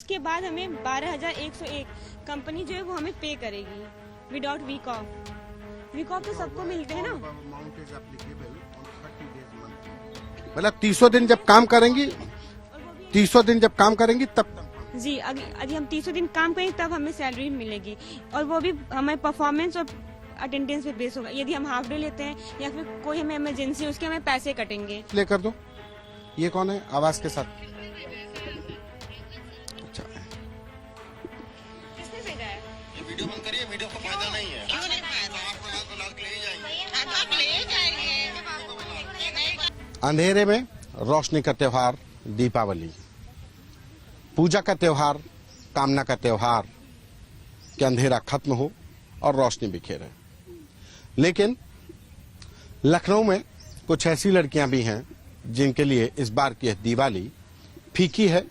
उसके बाद हमें 12,101 कंपनी जो है वो हमें पे करेगी without week off. Week off तो सबको मिलते हैं ना। मतलब 300 दिन जब काम करेंगी, 300 दिन जब काम करेंगी तब जी, अभी हम 300 दिन काम करेंगे तब हमें सैलरी मिलेगी, और वो भी हमें परफॉर्मेंस और अटेंडेंस पे बेस होगा। यदि हम हाफ डे लेते हैं या फिर कोई हमें इमरजेंसी है उसके हमें पैसे कटेंगे। प्ले कर दो। ये कौन है आवाज के साथ? अच्छा, किसने भेजा है? ये वीडियो बंद करिए, वीडियो का फायदा नहीं है। क्यों नहीं फायदा? आपको लाख ले ही जाएंगे। आप ले जाएंगे। अंधेरे में रोशनी का त्योहार दीपावली, पूजा का त्योहार, कामना का त्योहार कि अंधेरा खत्म हो और रोशनी बिखेरे। लेकिन लखनऊ में कुछ ऐसी लड़कियां भी हैं जिनके लिए इस बार की दिवाली फीकी है,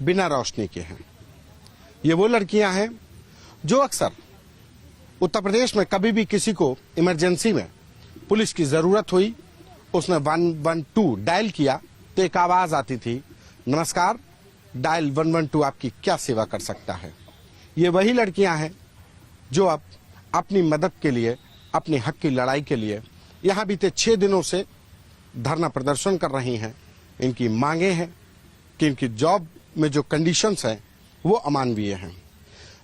बिना रोशनी के हैं। ये वो लड़कियां हैं जो अक्सर उत्तर प्रदेश में कभी भी किसी को इमरजेंसी में पुलिस की जरूरत हुई, उसने 112 डायल किया तो एक आवाज आती थी, नमस्कार, डायल 112 आपकी क्या सेवा कर सकता है। ये वही लड़कियां हैं जो अब अपनी मदद के लिए, अपने हक की लड़ाई के लिए यहां बीते 6 दिनों से धरना प्रदर्शन कर रही हैं। इनकी मांगे हैं कि इनकी जॉब में जो कंडीशंस हैं वो अमानवीय हैं।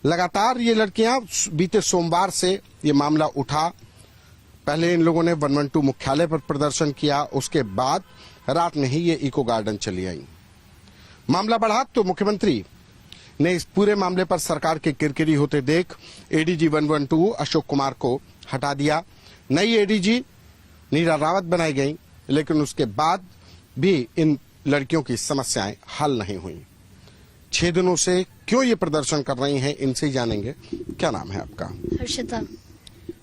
लगातार ये लड़कियां बीते सोमवार से ये मामला उठा। पहले इन लोगों ने 112 मुख्यालय पर प्रदर्शन किया, उसके बाद रात में ही ये इको गार्डन चली आई। मामला बढ़ा तो मुख्यमंत्री ने इस पूरे मामले पर सरकार के किरकिरी होते देख एडीजी 112 अशोक कुमार को हटा दिया। नई एडीजी नीरा रावत बनाई गई, लेकिन उसके बाद भी इन लड़कियों की समस्याएं हल नहीं हुई। 6 दिनों से क्यों ये प्रदर्शन कर रही हैं, इनसे ही जानेंगे। क्या नाम है आपका? हर्षिता।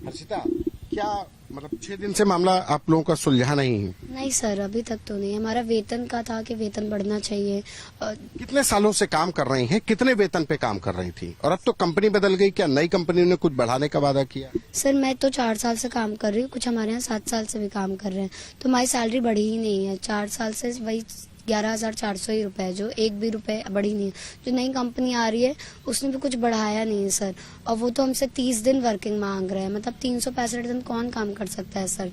हर्षिता, क्या मतलब 6 दिन से मामला आप लोगों का सुलझा नहीं है? नहीं सर, अभी तक तो नहीं। हमारा वेतन का था कि वेतन बढ़ना चाहिए। कितने सालों से काम कर रही हैं? कितने वेतन पे काम कर रही थी? और अब तो कंपनी बदल गई, क्या नई कंपनी ने कुछ बढ़ाने का वादा किया? सर मैं तो 4 साल से काम कर रही हूँ, कुछ हमारे यहाँ 7 साल से भी काम कर रहे हैं, तो हमारी सैलरी बढ़ी ही नहीं है। 4 साल से वही 11,400 ही रुपए, जो एक भी रुपए बढ़ी नहीं है। जो नई कंपनी आ रही है उसने भी कुछ बढ़ाया नहीं है सर, और वो तो हमसे 30 दिन वर्किंग मांग रहे हैं। मतलब 365 दिन कौन काम कर सकता है सर?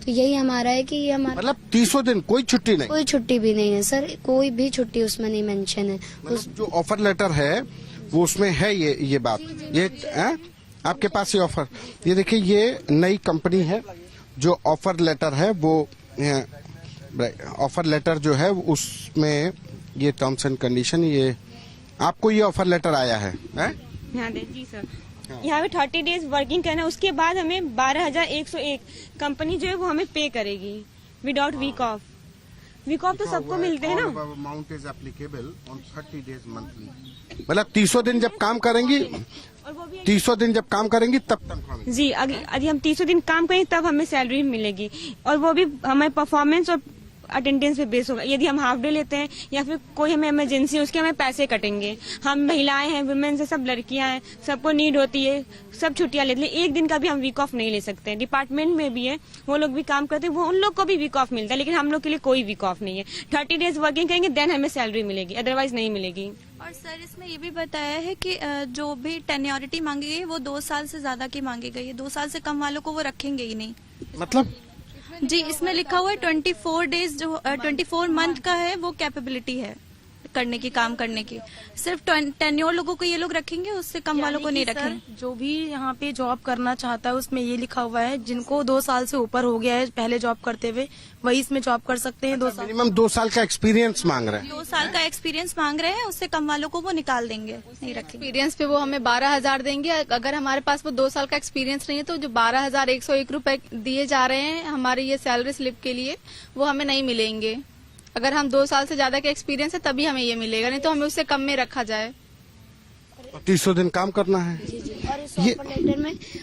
तो यही हमारा है कि ये हमारा मतलब 300 दिन कोई छुट्टी नहीं? कोई छुट्टी भी नहीं है सर, कोई भी छुट्टी उसमें नहीं मेंशन है। मतलब जो ऑफर लेटर है वो उसमें है ये बात। ये आपके पास ये ऑफर, ये देखिए, ये नई कंपनी है। जो ऑफर लेटर है वो ऑफर लेटर जो है उसमें ये टर्म्स एंड कंडीशन, ये आपको ये ऑफर लेटर आया है? यहाँ दे जी सर। यहाँ पे 30 डेज वर्किंग करना, उसके बाद हमें 12,101 कंपनी जो है वो हमें पे करेगी without week off. Week off तो सबको मिलते हैं ना। Amount is applicable on 30 days monthly. मतलब 300 दिन जब काम करेंगी, और वो भी 300 दिन जब काम करेंगी तब तनख्वाह मिलेगी। जी, अभी हम 300 दिन काम करेंगे तब हमें सैलरी मिलेगी, और वो भी हमें परफॉर्मेंस और अटेंडेंस पे बेस होगा। यदि हम हाफ डे लेते हैं या फिर कोई हमें इमरजेंसी है उसके हमें पैसे कटेंगे। हम महिलाएं हैं, वुमेन्स हैं, सब लड़कियां हैं, सबको नीड होती है, सब छुट्टियां लेते हैं। एक दिन का भी हम वीक ऑफ नहीं ले सकते। डिपार्टमेंट में भी है, वो लोग भी काम करते हैं, वो उन लोग को भी वीक ऑफ मिलता है, लेकिन हम लोग के लिए कोई वीक ऑफ नहीं है। 30 डेज वर्किंग करेंगे देन हमें सैलरी मिलेगी, अदरवाइज नहीं मिलेगी। और सर इसमें ये भी बताया है कि जो भी टेन्योरिटी मांगी गई है वो 2 साल से ज्यादा की मांगी गई है। 2 साल से कम वालों को वो रखेंगे ही नहीं। मतलब जी, इसमें लिखा हुआ है 24 डेज, जो 24 मंथ का है वो कैपेबिलिटी है करने की, काम करने की। सिर्फ टेन्योर लोगों को ये लोग रखेंगे, उससे कम वालों को नहीं रखेंगे। जो भी यहाँ पे जॉब करना चाहता है उसमें ये लिखा हुआ है, जिनको 2 साल से ऊपर हो गया है पहले जॉब करते हुए, वही इसमें जॉब कर सकते हैं। 2 साल मिनिमम 2 साल का एक्सपीरियंस मांग रहे हैं। 2 साल का एक्सपीरियंस मांग रहे हैं, उससे कम वालों को वो निकाल देंगे, नहीं रखेंगे। एक्सपीरियंस पे वो हमें 12,000 देंगे। अगर हमारे पास वो 2 साल का एक्सपीरियंस नहीं है तो जो 12,101 रुपए दिए जा रहे हैं हमारी ये सैलरी स्लिप के लिए, वो हमें नहीं मिलेंगे। अगर हम 2 साल से ज्यादा का एक्सपीरियंस है तभी हमें ये मिलेगा, नहीं तो हमें उससे कम में रखा जाए। 300 दिन काम करना है। जी जी।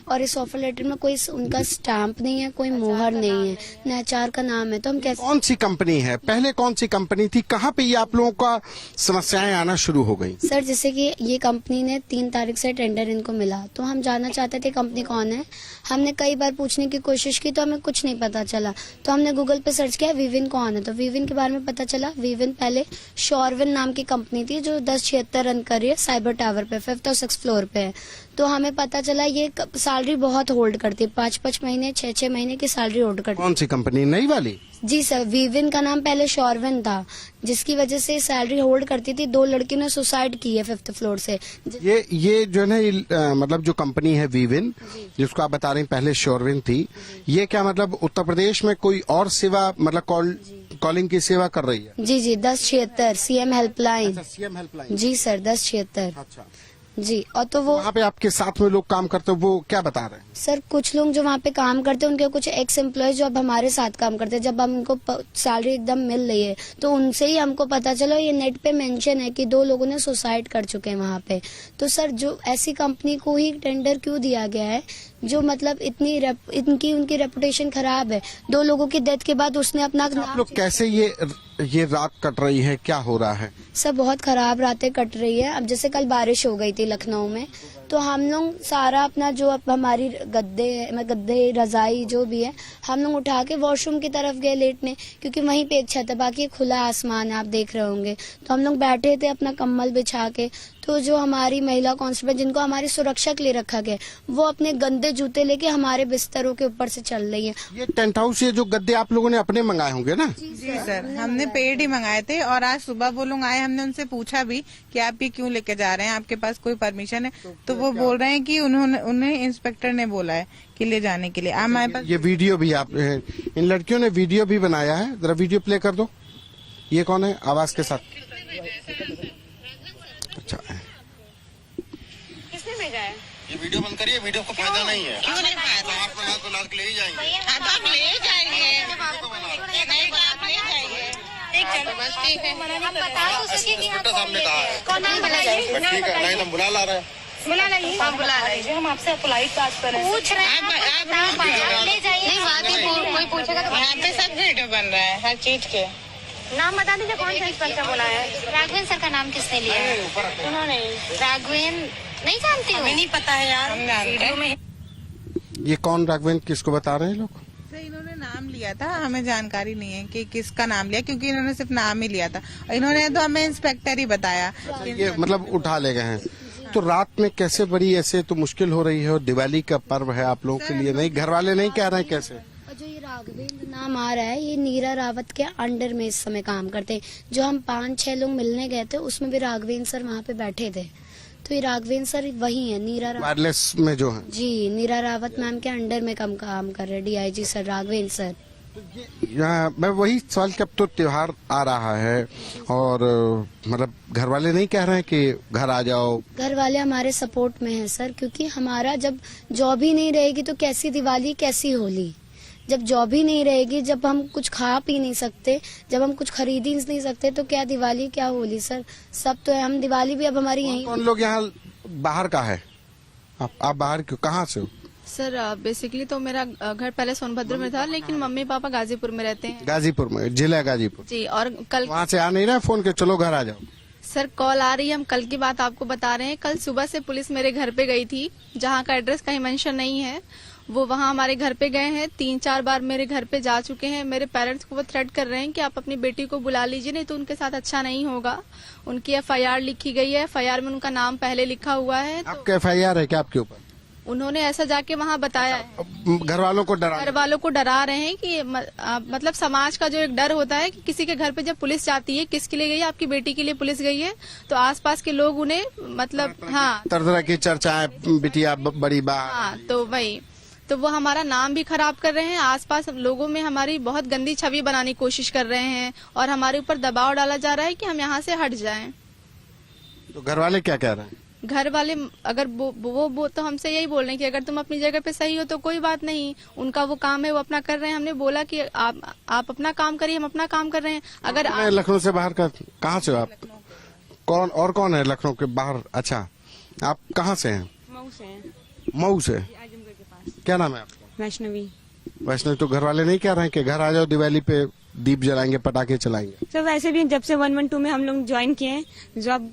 और इस ऑफर लेटर में कोई उनका स्टैंप नहीं है, कोई मोहर नहीं है, न HR का नाम है, तो हम कैसे। कौन सी कंपनी है, पहले कौन सी कंपनी थी, कहाँ पे ये आप लोगों का समस्याएं आना शुरू हो गई? सर जैसे कि ये कंपनी ने 3 तारीख से टेंडर इनको मिला, तो हम जानना चाहते थे कंपनी कौन है। हमने कई बार पूछने की कोशिश की तो हमें कुछ नहीं पता चला, तो हमने गूगल पे सर्च किया विविन कौन है, तो विविन के बारे में पता चला। विविन पहले शॉरविन नाम की कंपनी थी जो 1076 रन कर रही है साइबर टावर पे, 5th और 6th फ्लोर पे है। तो हमें पता चला ये सैलरी बहुत होल्ड करती है, 5-5 महीने 6-6 महीने की सैलरी होल्ड करती है। कौन सी कंपनी, नई वाली? जी सर, विविन का नाम पहले शॉरविन था, जिसकी वजह से सैलरी होल्ड करती थी। 2 लड़कियों ने सुसाइड की है 5th फ्लोर से। ये जो है ना, मतलब जो कंपनी है विविन, जिसको आप बता रहे हैं पहले शॉरविन थी, ये क्या मतलब उत्तर प्रदेश में कोई और सेवा, मतलब कॉलिंग की सेवा कर रही है? जी जी, 1076 CM हेल्पलाइन। CM helpline. जी सर, 1076। अच्छा जी। और तो वो वहाँ पे आपके साथ में लोग काम करते हैं, वो क्या बता रहे हैं? सर कुछ लोग जो वहाँ पे काम करते हैं उनके कुछ एक्स एम्प्लॉयज जो अब हमारे साथ काम करते हैं, जब हम उनको सैलरी एकदम मिल रही है तो उनसे ही हमको पता चला, ये नेट पे मेंशन है कि 2 लोगों ने सुसाइड कर चुके हैं वहाँ पे। तो सर जो ऐसी कंपनी को ही टेंडर क्यों दिया गया है जो मतलब उनकी रेपुटेशन खराब है? 2 लोगों की डेथ के बाद उसने अपना आप लोग कैसे ये रात कट रही है, क्या हो रहा है? सर बहुत खराब रातें कट रही है। अब जैसे कल बारिश हो गई थी लखनऊ में, तो हम लोग सारा अपना जो अब हमारी गद्दे रजाई जो भी है हम लोग उठा के वॉशरूम की तरफ गए लेटने, क्योंकि वहीं पे एक छत है, बाकी खुला आसमान है, आप देख रहे होंगे। तो हम लोग बैठे थे अपना कंबल बिछा के, तो जो हमारी महिला कांस्टेबल जिनको हमारी सुरक्षा के लिए रखा गया, वो अपने गंदे जूते लेके हमारे बिस्तरों के ऊपर से चल रही है। ये टेंट हाउस, ये जो गद्दे आप लोगों ने अपने मंगाए होंगे ना? जी सर, हमने पेड ही मंगाए थे और आज सुबह वो लोग आए, हमने उनसे पूछा भी कि आप ये क्यों लेके जा रहे हैं, आपके पास कोई परमिशन है? तो वो बोल रहे हैं कि उन्हें इंस्पेक्टर ने बोला है कि ले जाने के लिए। हमारे पास ये वीडियो भी आप, इन लड़कियों ने वीडियो भी बनाया है, जरा वीडियो प्ले कर दो। ये कौन है आवाज के साथ? अच्छा, किसने भेजा है? ये वीडियो बंद करिए, वीडियो का फायदा नहीं है। क्यों नहीं फायदा? आप लाख ले ही जाएंगे। आप ले जाएंगे, इंस्पेक्टर साहब ने कहा है। कौन नाम बताइए? ठीक है, नहीं तो बुला ला रहे हैं। बुला लाइए। हाँ बुला लाइए, हम आपसे पोलाइट बात कर रहे हैं। पूछ रहे हैं, आप ले जाइए। नहीं बात ही कोई पूछेगा तो यहाँ पे सब वीडियो बन रहा है हर चीज के। नाम बता दीजिए, कौन सा इंस्पेक्टर बोला है? राघवेंद्र सर का नाम किसने लिया है? उन्होंने। राघवेंद्र नहीं जानती हूँ, नहीं पता है यार। हम जानते हैं। ये कौन राघवेंद्र, किसको बता रहे हैं लोग? सर इन्होंने नाम लिया था, हमें जानकारी नहीं है कि किसका नाम लिया, क्योंकि इन्होंने सिर्फ नाम ही लिया था। इन्होंने तो हमें इंस्पेक्टर ही बताया। ये मतलब उठा ले गए हैं। तो रात में कैसे बड़ी ऐसे तो मुश्किल हो रही है, और दिवाली का पर्व है आप लोगों के लिए, नहीं घर वाले नहीं कह रहे हैं कैसे? और जो ये राघवेंद्र नाम आ रहा है, ये नीरा रावत के अंडर में इस समय काम करते हैं। जो हम 5-6 लोग मिलने गए थे उसमें भी राघवेंद्र सर वहाँ पे बैठे थे, तो ये राघवेंद्र सर वही है, नीरा वायरलेस में जो है। जी, नीरा रावत मैम के अंडर में काम कर रहे DIG सर राघवेंद्र सर। यहाँ मैं वही सवाल कि अब तो त्योहार आ रहा है और मतलब घर वाले नहीं कह रहे हैं कि घर आ जाओ? घर वाले हमारे सपोर्ट में हैं सर, क्योंकि हमारा जब जॉब ही नहीं रहेगी तो कैसी दिवाली कैसी होली? जब जॉब ही नहीं रहेगी, जब हम कुछ खा पी नहीं सकते, जब हम कुछ खरीद ही नहीं सकते, तो क्या दिवाली क्या होली सर? सब तो है। हम दिवाली भी अब हमारी यहीं। कौन लोग यहाँ बाहर का है? आप बाहर क्यों, कहाँ से हो? सर बेसिकली तो मेरा घर पहले सोनभद्र में था, लेकिन मम्मी पापा गाजीपुर में रहते हैं। गाजीपुर में, जिला गाजीपुर। जी, और कल वहाँ से आ नहीं रहा फोन के चलो घर आ जाओ? सर कॉल आ रही है, हम कल की बात आपको बता रहे हैं। कल सुबह से पुलिस मेरे घर पे गई थी, जहाँ का एड्रेस कहीं मेंशन नहीं है, वो वहाँ हमारे घर पे गए हैं। 3-4 बार मेरे घर पे जा चुके हैं। मेरे पेरेंट्स को वो थ्रेट कर रहे हैं कि आप अपनी बेटी को बुला लीजिए, नहीं तो उनके साथ अच्छा नहीं होगा। उनकी FIR लिखी गई है, FIR में उनका नाम पहले लिखा हुआ है। तो आपका FIR है क्या आपके ऊपर? उन्होंने ऐसा जाके वहाँ बताया है। घर वालों को डरा? घर वालों को डरा रहे हैं कि मतलब समाज का जो एक डर होता है कि किसी के घर पे जब पुलिस जाती है, किसके लिए गई है? आपकी बेटी के लिए पुलिस गई है, तो आसपास के लोग उन्हें मतलब हाँ तरह की चर्चाएं, बिटिया बड़ी बात। हाँ, तो वही तो वो हमारा नाम भी खराब कर रहे हैं, आसपास लोगों में हमारी बहुत गंदी छवि बनाने की कोशिश कर रहे हैं, और हमारे ऊपर दबाव डाला जा रहा है कि हम यहाँ से हट जाएं। तो घर वाले क्या कह रहे हैं? घर वाले अगर वो तो हमसे यही बोल रहे हैं कि अगर तुम अपनी जगह पे सही हो तो कोई बात नहीं, उनका वो काम है, वो अपना कर रहे हैं। हमने बोला कि आप अपना काम करिए, हम अपना काम कर रहे हैं। अगर लखनऊ से बाहर का, कहाँ से हो आप? कौन है लखनऊ के बाहर? अच्छा, आप कहाँ से हैं? मऊ से हैं, मऊ से। आजमगढ़ के पास। क्या नाम है आपका? वैष्णवी। वैष्णव, तो घर वाले नहीं कह रहे हैं कि घर आ जाओ, दिवाली पे दीप जलाएंगे, पटाखे चलाएंगे? सर वैसे भी जब से 112 में हम लोग ज्वाइन किए हैं, जब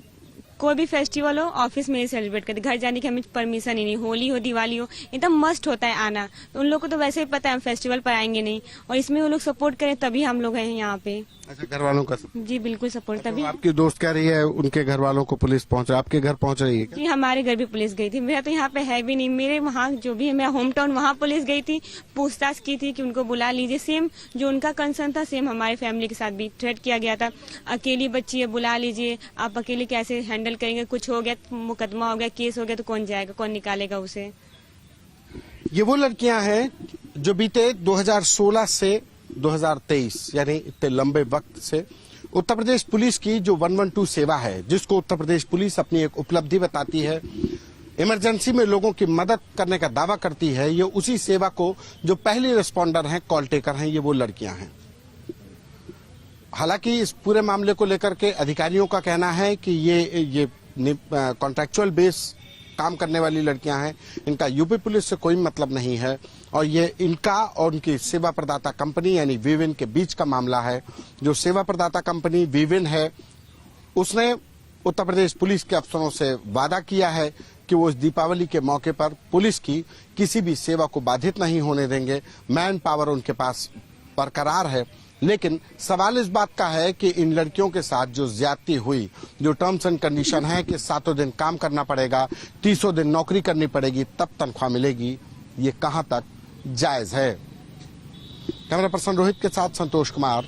कोई भी फेस्टिवल हो ऑफिस में ही सेलिब्रेट करते, घर जाने की हमें परमिशन ही नहीं। होली हो दिवाली हो एकदम मस्ट होता है आना। तो उन लोग को तो वैसे ही पता है हम फेस्टिवल पर आएंगे नहीं, और इसमें वो लोग सपोर्ट करें तभी हम लोग हैं यहाँ पे। अच्छा, घर वालों का जी बिल्कुल सपोर्ट तभी। तो आपकी दोस्त कह रही है उनके घर वालों को पुलिस पहुंच रही है, आपके घर पहुंच रही है क्या? जी हमारे घर भी पुलिस गई थी। मेरा तो यहाँ पे है भी नहीं, मेरे वहाँ जो भी है मेरा होम टाउन, वहाँ पुलिस गई थी, पूछताछ की थी कि उनको बुला लीजिए। सेम जो उनका कंसर्न था सेम हमारे फैमिली के साथ भी थ्रेट किया गया था, अकेली बच्ची है, बुला लीजिए, आप अकेले कैसे हैंडल करेंगे, कुछ हो गया मुकदमा हो गया, केस हो गया तो कौन जाएगा, कौन निकालेगा उसे। ये वो लड़कियां हैं जो बीते 2016 से 2023 यानी इतने लंबे वक्त से उत्तर प्रदेश पुलिस की जो 112 सेवा है, जिसको उत्तर प्रदेश पुलिस अपनी एक उपलब्धि बताती है, इमरजेंसी में लोगों की मदद करने का दावा करती है, ये उसी सेवा को जो पहली रिस्पॉन्डर हैं, कॉल टेकर हैं, ये वो लड़कियां हैं। हालांकि इस पूरे मामले को लेकर के अधिकारियों का कहना है कि ये कॉन्ट्रैक्चुअल बेस काम करने वाली लड़कियां हैं, इनका यूपी पुलिस से कोई मतलब नहीं है, और ये इनका और उनकी सेवा प्रदाता कंपनी यानी वीविन के बीच का मामला है। जो सेवा प्रदाता कंपनी वीविन है, उसने उत्तर प्रदेश पुलिस के अफसरों से वादा किया है कि वो इस दीपावली के मौके पर पुलिस की किसी भी सेवा को बाधित नहीं होने देंगे। मैन पावर उनके पास बरकरार है, लेकिन सवाल इस बात का है कि इन लड़कियों के साथ जो ज्यादती हुई, जो टर्म्स एंड कंडीशन है कि 7 दिन काम करना पड़ेगा, 30 दिन नौकरी करनी पड़ेगी, तब तनख्वाह मिलेगी, ये कहां तक जायज है? कैमरा पर्सन रोहित के साथ संतोष कुमार।